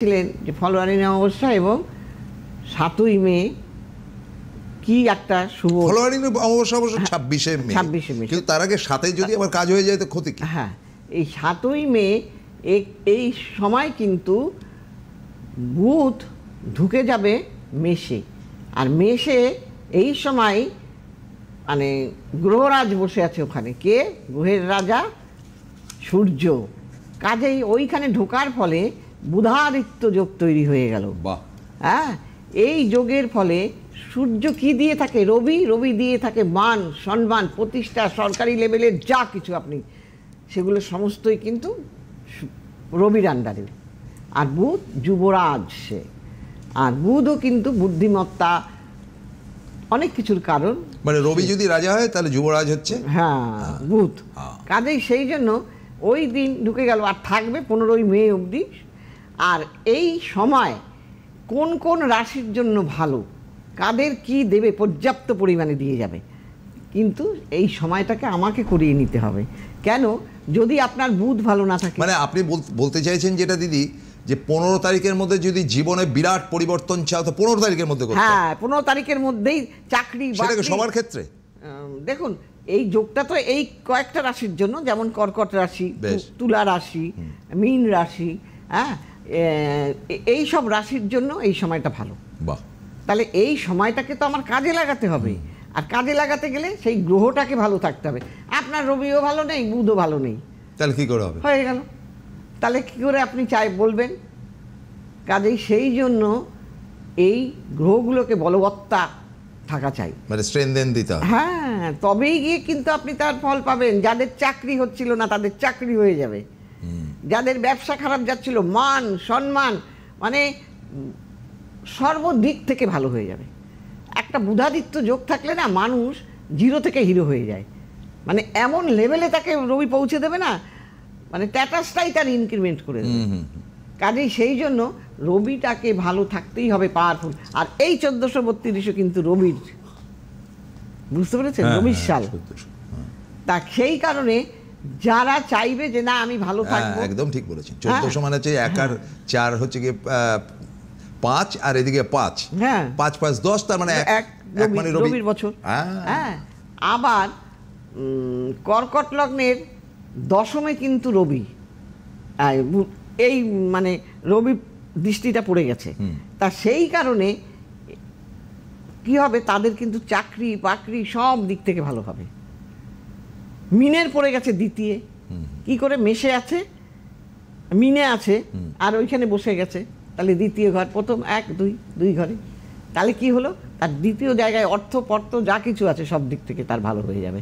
ছিলেন যে ফলোয়ারিনী অমাবস্যা এবং ৭ই মে কি একটা শুভ ফলোয়ারিনী অমাবস্যা অবশ্য ২৬শে মে, কিন্তু তার আগে ৭ই যদি আবার কাজ হয়ে যায় তো ক্ষতি কি? হ্যাঁ, এই ৭ই মে এই সময় কিন্তু বুধ ঢুকে যাবে মেষে, আর মেষে এই সময় মানে গ্রহরাজ বসে আছে ওখানে। কে? গ্রহের রাজা সূর্য। কাজেই ওইখানে ঢোকার ফলে বুধাদিত্য যোগ তৈরি হয়ে গেল। হ্যাঁ, এই যোগের ফলে সূর্য কি দিয়ে থাকে? রবি দিয়ে থাকে মান, সম্মান, প্রতিষ্ঠা, সরকারি লেভেলের যা কিছু আপনি সেগুলো সমস্তই কিন্তু রবির আন্ডারে। আর বুধ যুবরাজ সে, আর বুধও কিন্তু বুদ্ধিমত্তা অনেক কিছুর কারণ। মানে রবি যদি রাজা হয় তাহলে যুবরাজ হচ্ছে হ্যাঁ বুধ। কাজেই সেই জন্য ওই দিন ঢুকে গেল আর থাকবে 15ই মে অবধি। আর এই সময় কোন কোন রাশির জন্য ভালো, কাদের কি দেবে পর্যাপ্ত পরিমাণে দিয়ে যাবে, কিন্তু এই সময়টাকে আমাকে করিয়ে নিতে হবে। কেন? যদি আপনার বুধ ভালো না থাকে। মানে আপনি বলতে চাইছেন যেটা দিদি, যে 15 তারিখের মধ্যে যদি জীবনে বিরাট পরিবর্তন চাও তো 15 তারিখের মধ্যে করতে হবে। হ্যাঁ, 15 তারিখের মধ্যেই চাকরি সেটাকে সবার ক্ষেত্রে দেখুন, এই যোগটা তো এই কয়েকটা রাশির জন্য, যেমন কর্কট রাশি, তুলা রাশি, মীন রাশি, হ্যাঁ, এই সব রাশির জন্য এই সময়টা ভালো। বাহ, তাহলে এই সময়টাকে তো আমার কাজে লাগাতে হবে, আর কাজে লাগাতে গেলে সেই গ্রহটাকে ভালো থাকতে হবে। আপনার রবিও ভালো নেই, বুধও ভালো নেই, তাহলে কি করে হবে? হয়ে গেল। তাহলে কি করে আপনি বলবেন? কাজেই সেই জন্য এই গ্রহগুলোকে বলবত্তা থাকা চাই, মানে স্ট্রেনথেন দিতে হবে। হ্যাঁ, তবেই গিয়ে কিন্তু আপনি তার ফল পাবেন। যাদের চাকরি হচ্ছিল না তাদের চাকরি হয়ে যাবে, যাদের ব্যবসা খারাপ যাচ্ছিল মান সম্মান মানে সর্বদিক থেকে ভালো হয়ে যাবে। একটা বুধাদিত্য যোগ থাকলে না, মানুষ জিরো থেকে হিরো হয়ে যায়, মানে এমন লেভেলে তাকে রবি পৌঁছে দেবে না, মানে স্ট্যাটাসটাই তার ইনক্রিমেন্ট করে দেবে। কাজেই সেই জন্য রবিটাকে ভালো থাকতেই হবে, পাওয়ারফুল। আর এই 1432 কিন্তু রবির, বুঝতে পেরেছেন, রবির সাল। তা সেই কারণে যারা চাইবে যে না আমি ভালো থাকবো, একদম ঠিক বলেছেন। 1400 মানে হচ্ছে 1 আর 4 হচ্ছে গিয়ে 5, আর এদিকে 5, হ্যাঁ 5 5 10, তার মানে এক মানে রবির বছর। হ্যাঁ, আবার কর্কট লগ্নের 10মে কিন্তু রবি, এই মানে রবি দৃষ্টিটা পড়ে গেছে। তা সেই কারণে কি হবে, তাদের কিন্তু চাকরি বাকরি সব দিক থেকে ভালো হবে। মিনের পড়ে গেছে দ্বিতীয়, কি করে? মেষে আছে, মিনে আছে, আর ওইখানে বসে গেছে, তাহলে দ্বিতীয় ঘর, প্রথম 1 2 ঘরে, তাহলে কি হলো, তার দ্বিতীয় জায়গায় অর্থ পর্থ যা কিছু আছে সব দিক থেকে তার ভালো হয়ে যাবে।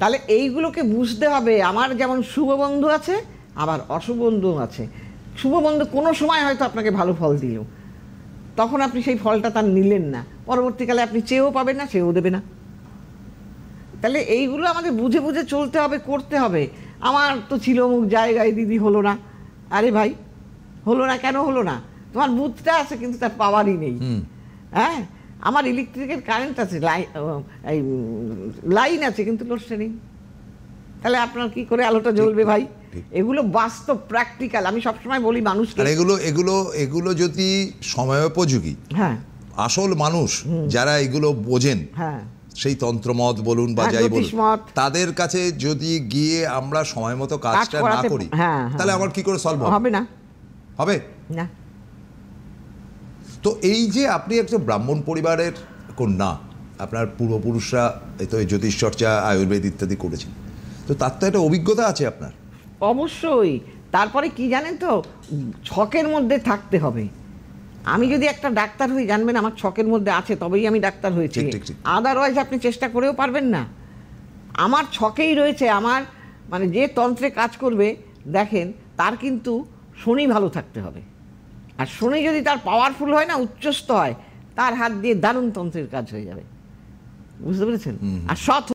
তাহলে এইগুলোকে বুঝতে হবে। আমার যেমন শুভ বন্ধু আছে, আবার অশুভ বন্ধু আছে। শুভ বন্ধু কোনো সময় হয়তো আপনাকে ভালো ফল দিল, তখন আপনি সেই ফলটা তার নিলেন না, পরবর্তীকালে আপনি চেয়েও পাবেন না, চেয়েও দেবে না। তাহলে এইগুলো আমাদের বুঝে বুঝে চলতে হবে, করতে হবে। আমার তো ছিল অমুক জায়গায়, দিদি হলো না। আরে ভাই, হলো না কেন হলো না? তোমার বুথটা আছে কিন্তু তার পাওয়ারই নেই। হ্যাঁ, আমার ইলেকট্রিকের কারেন্ট আছে, লাইন আছে, কিন্তু লোডশেডিং, তাহলে আপনার কি করে আলোটা জ্বলবে ভাই? এগুলো বাস্তব, প্র্যাকটিক্যাল। আমি সবসময় বলি মানুষকে, এগুলো যদি সময়োপযোগী, হ্যাঁ, আসল মানুষ যারা এগুলো বোঝেন, হ্যাঁ, সেই তন্ত্রমত বলুন বা যাই বলুন, তাদের কাছে যদি গিয়ে আমরা সময় মতো কাজটা না করি, তাহলে আমার কি করে সলভ হবে? না হবে না। তো এই যে আপনি একটা ব্রাহ্মণ পরিবারের কন্যা, আপনার পূর্বপুরুষরা এই জ্যোতিষ চর্চা, আয়ুর্বেদ ইত্যাদি করেছেন, তো তার তো একটা অভিজ্ঞতা আছে আপনার। অবশ্যই। তারপরে কি জানেন তো, ছকের মধ্যে থাকতে হবে। আমি যদি একটা ডাক্তার হই, জানবেন আমার ছকের মধ্যে আছে, তবেই আমি ডাক্তার হয়েছি, আদারওয়াইজ আপনি চেষ্টা করেও পারবেন না। আমার ছকেই রয়েছে। আমার মানে যে তন্ত্রে কাজ করবে, দেখেন তার কিন্তু শনি ভালো থাকতে হবে, আর শনি যদি তার পাওয়ারফুল হয় না, উচ্চস্থ হয়, তার হাত দিয়ে দারুণ তন্ত্রের কাজ হয়ে যাবে, বুঝতে পেরেছেন? আর সৎ